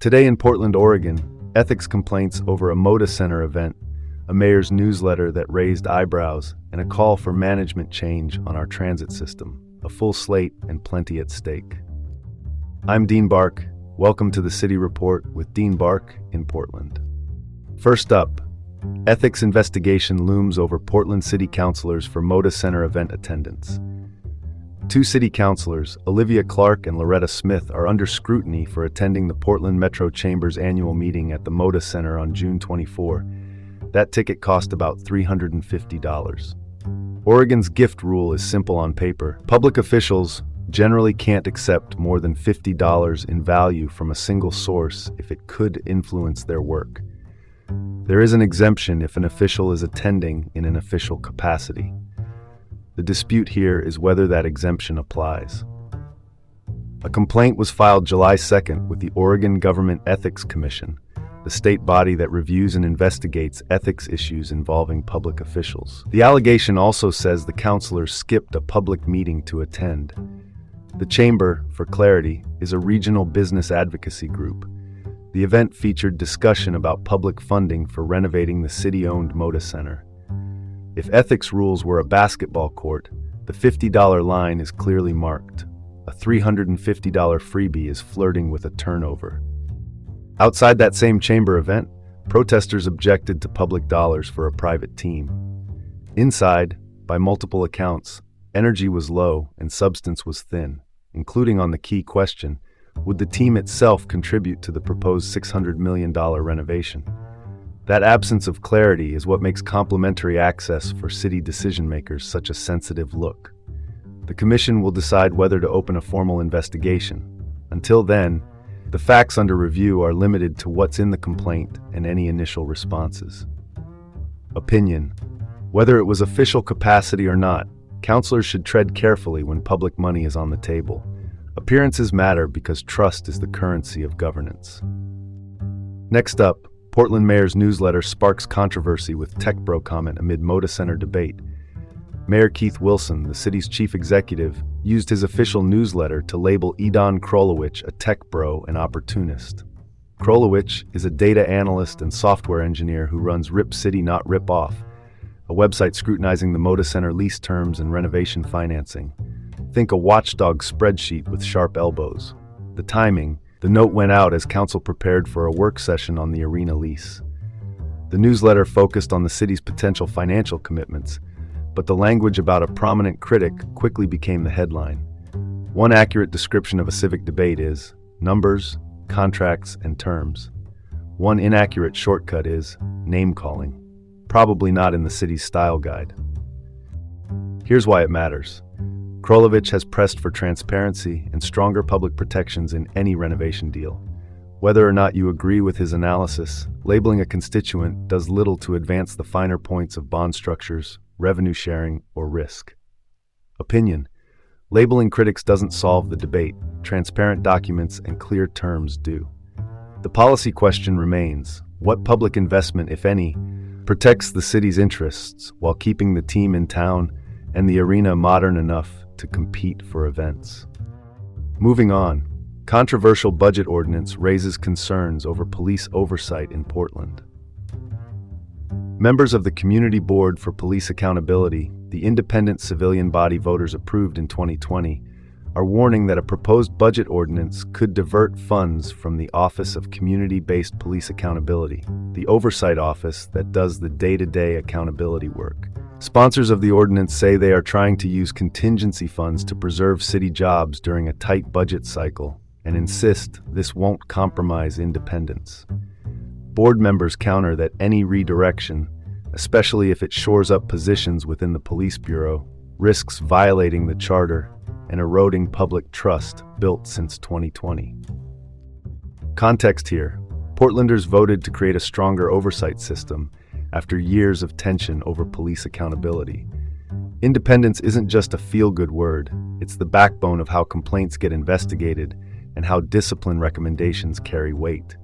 Today in Portland, Oregon, ethics complaints over a Moda Center event, a mayor's newsletter that raised eyebrows, and a call for management change on our transit system. A full slate and plenty at stake. I'm Dean Bark. Welcome to the City Report with Dean Bark in Portland. First up, ethics investigation looms over Portland City Councilors for Moda Center event attendance. Two city councilors, Olivia Clark and Loretta Smith, are under scrutiny for attending the Portland Metro Chamber's annual meeting at the Moda Center on June 24. That ticket cost about $350. Oregon's gift rule is simple on paper. Public officials generally can't accept more than $50 in value from a single source if it could influence their work. There is an exemption if an official is attending in an official capacity. The dispute here is whether that exemption applies. A complaint was filed July 2nd with the Oregon Government Ethics Commission, the state body that reviews and investigates ethics issues involving public officials. The allegation also says the councilors skipped a public meeting to attend. The Chamber, for clarity, is a regional business advocacy group. The event featured discussion about public funding for renovating the city-owned Moda Center. If ethics rules were a basketball court, the $50 line is clearly marked. A $350 freebie is flirting with a turnover. Outside that same chamber event, protesters objected to public dollars for a private team. Inside, by multiple accounts, energy was low and substance was thin, including on the key question, would the team itself contribute to the proposed $600 million renovation? That absence of clarity is what makes complimentary access for city decision-makers such a sensitive look. The commission will decide whether to open a formal investigation. Until then, the facts under review are limited to what's in the complaint and any initial responses. Opinion. Whether it was official capacity or not, councilors should tread carefully when public money is on the table. Appearances matter because trust is the currency of governance. Next up, Portland Mayor's newsletter sparks controversy with tech bro comment amid Moda Center debate. Mayor Keith Wilson, the city's chief executive, used his official newsletter to label Edon Krolowicz a tech bro and opportunist. Krolowicz is a data analyst and software engineer who runs Rip City Not Rip Off, a website scrutinizing the Moda Center lease terms and renovation financing. Think a watchdog spreadsheet with sharp elbows. The timing. The note went out as council prepared for a work session on the arena lease. The newsletter focused on the city's potential financial commitments, but the language about a prominent critic quickly became the headline. One accurate description of a civic debate is numbers, contracts, and terms. One inaccurate shortcut is name-calling, probably not in the city's style guide. Here's why it matters. Krolowicz has pressed for transparency and stronger public protections in any renovation deal. Whether or not you agree with his analysis, labeling a constituent does little to advance the finer points of bond structures, revenue sharing, or risk. Opinion. Labeling critics doesn't solve the debate. Transparent documents and clear terms do. The policy question remains: what public investment, if any, protects the city's interests while keeping the team in town and the arena modern enough to compete for events? Moving on, controversial budget ordinance raises concerns over police oversight in Portland. Members of the Community Board for Police Accountability, the independent civilian body voters approved in 2020, are warning that a proposed budget ordinance could divert funds from the Office of Community-Based Police Accountability, the oversight office that does the day-to-day accountability work. Sponsors of the ordinance say they are trying to use contingency funds to preserve city jobs during a tight budget cycle and insist this won't compromise independence. Board members counter that any redirection, especially if it shores up positions within the police bureau, risks violating the charter and eroding public trust built since 2020. Context here: Portlanders voted to create a stronger oversight system after years of tension over police accountability. Independence isn't just a feel-good word, it's the backbone of how complaints get investigated and how discipline recommendations carry weight.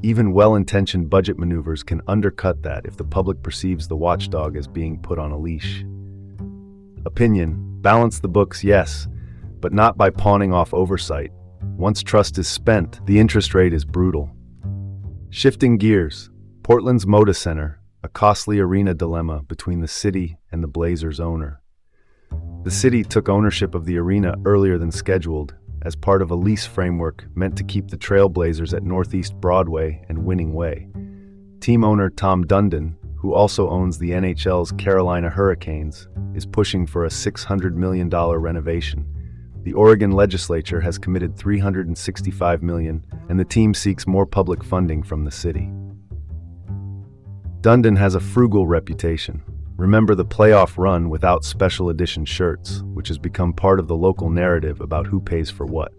Even well-intentioned budget maneuvers can undercut that if the public perceives the watchdog as being put on a leash. Opinion: balance the books, yes, but not by pawning off oversight. Once trust is spent, the interest rate is brutal. Shifting gears, Portland's Moda Center, a costly arena dilemma between the city and the Blazers' owner. The city took ownership of the arena earlier than scheduled, as part of a lease framework meant to keep the Trailblazers at Northeast Broadway and Winning Way. Team owner Tom Dundon, who also owns the NHL's Carolina Hurricanes, is pushing for a $600 million renovation. The Oregon legislature has committed $365 million, and the team seeks more public funding from the city. Dundon has a frugal reputation. Remember the playoff run without special edition shirts, which has become part of the local narrative about who pays for what.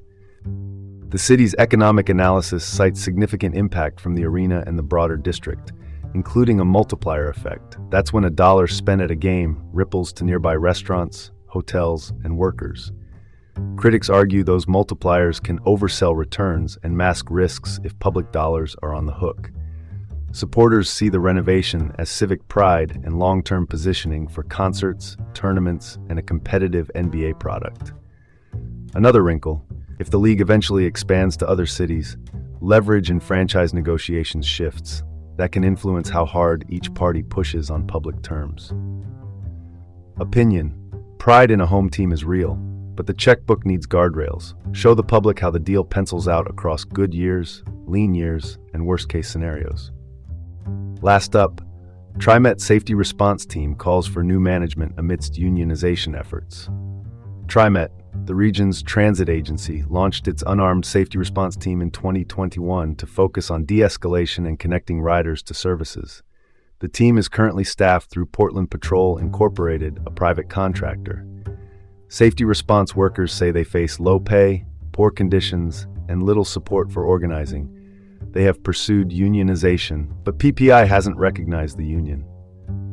The city's economic analysis cites significant impact from the arena and the broader district, including a multiplier effect. That's when a dollar spent at a game ripples to nearby restaurants, hotels, and workers. Critics argue those multipliers can oversell returns and mask risks if public dollars are on the hook. Supporters see the renovation as civic pride and long-term positioning for concerts, tournaments, and a competitive NBA product. Another wrinkle, if the league eventually expands to other cities, leverage in franchise negotiations shifts. That can influence how hard each party pushes on public terms. Opinion. Pride in a home team is real, but the checkbook needs guardrails. Show the public how the deal pencils out across good years, lean years, and worst-case scenarios. Last up, TriMet Safety Response Team calls for new management amidst unionization efforts. TriMet, the region's transit agency, launched its unarmed safety response team in 2021 to focus on de-escalation and connecting riders to services. The team is currently staffed through Portland Patrol Incorporated, a private contractor. Safety response workers say they face low pay, poor conditions, and little support for organizing. They have pursued unionization, but PPI hasn't recognized the union.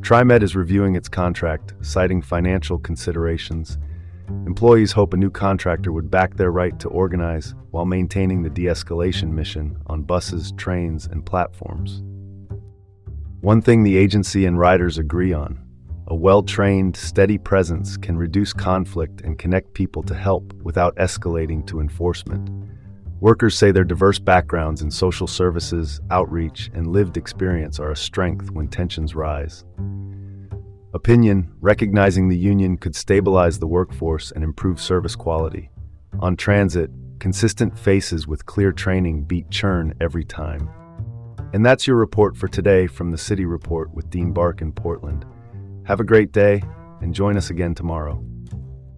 TriMet is reviewing its contract, citing financial considerations. Employees hope a new contractor would back their right to organize while maintaining the de-escalation mission on buses, trains, and platforms. One thing the agency and riders agree on: a well-trained, steady presence can reduce conflict and connect people to help without escalating to enforcement. Workers say their diverse backgrounds in social services, outreach, and lived experience are a strength when tensions rise. Opinion. Recognizing the union could stabilize the workforce and improve service quality. On transit, consistent faces with clear training beat churn every time. And that's your report for today from the City Report with Dean Bark in Portland. Have a great day, and join us again tomorrow.